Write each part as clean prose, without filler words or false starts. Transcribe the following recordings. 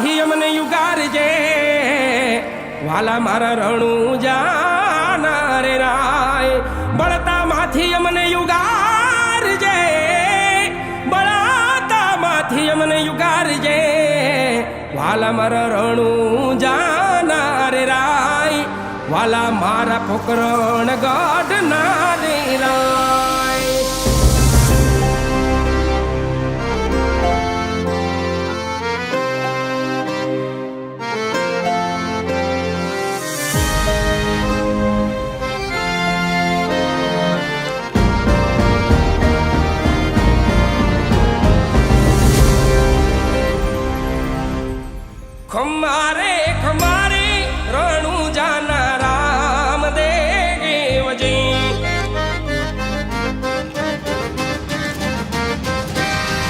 માથી અમને યુગારજે વાલા મારા રણુજા રે રાય બળતા માંથી અમને યુગારજે બળતા માંથી અમને યુગારજે વાલા મારા રણુજા રે રાય વાલા મારા પોકરણ ગઢ ના રે રાય ખમારે ખમારે રણુજાના રામદેવજી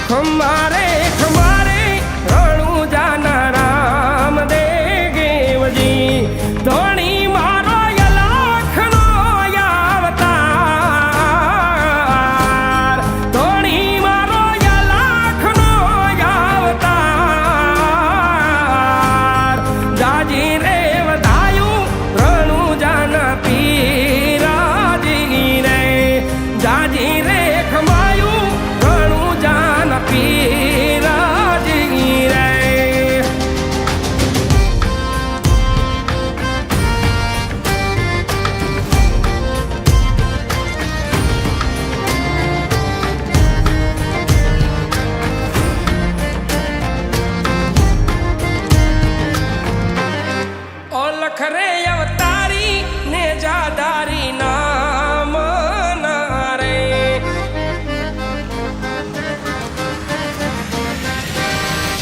ખમારે ખમારે રણુજાના રામદેવજી ધોણી મારો યલાખનો અવતાર ધોણી મારો યલાખનો અવતાર જાજી રે વધાયું રણુજાના પીરાજી રે જાજી રે ખમાયું રણુજાના પીરાજી રે ઓલખ રે અવતારી ને જાદારી નામ ના રે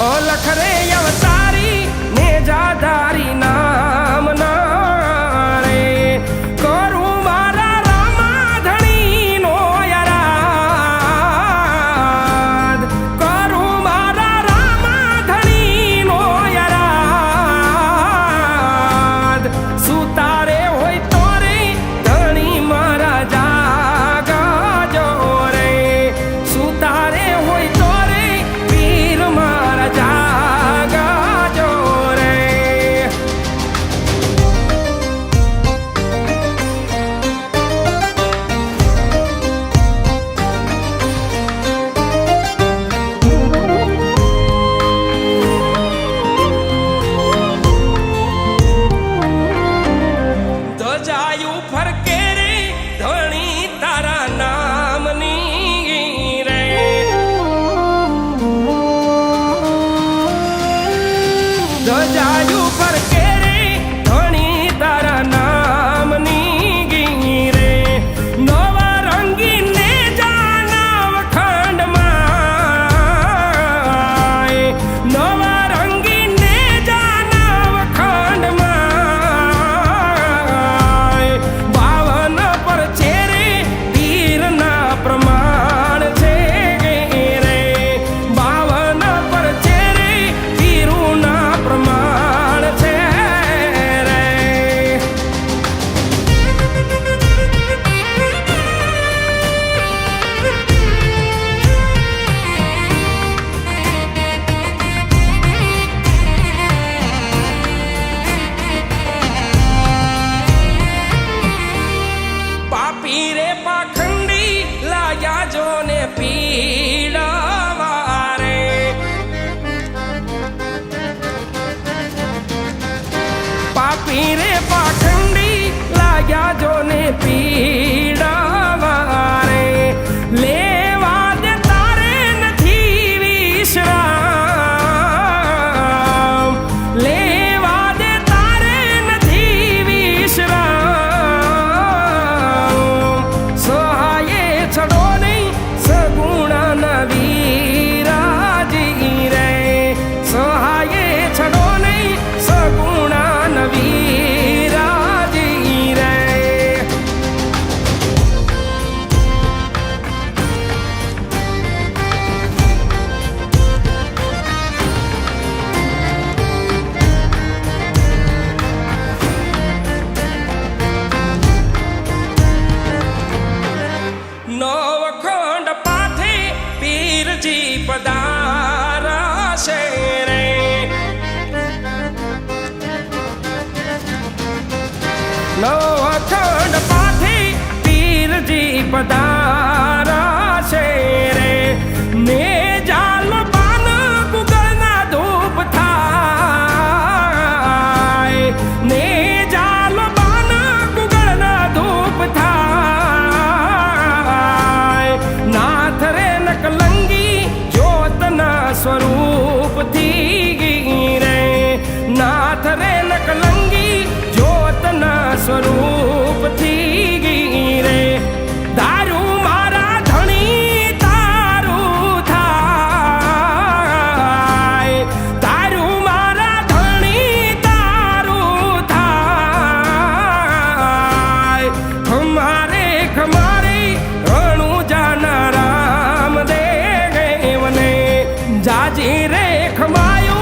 ઓલખ રે અવતારી ને જાદારી નામ ના રે કરું મારા રામાધણી નો યરાદ કરું મારા રામાધણી નો યરાદ સુતારે હોય તો રે ધણી મારા જાગજો રે સુતારે હોય તો રે વીર મારા જાગજો રે ધજાયું ફરકે રે ધણી તારા નામની રે ધજાયું ફરકે રે ધણી તારા નામની રે નવા રંગીને જાનવ ખંડમાં નવા રંગીને જાનવ ખંડમાં બાવન પર છે રે વીરના પ્રમાણ છે રે બાવન પર છે રે વીરુના પ્રમાણ છે રે પાપી રે પાખંડી લાગ્યા જોને પીડાવા રે પાપી રે પાખંડી લાગ્યા જોને પીડાવા રે લેવા દે તારે નથી વિશ્રામ લેવા દે તારે નથી વિશ્રામ સહાયે છડો નહીં સગુણાના રેખ મારી રણુજાના રામદેવને જાજી રેખ માયું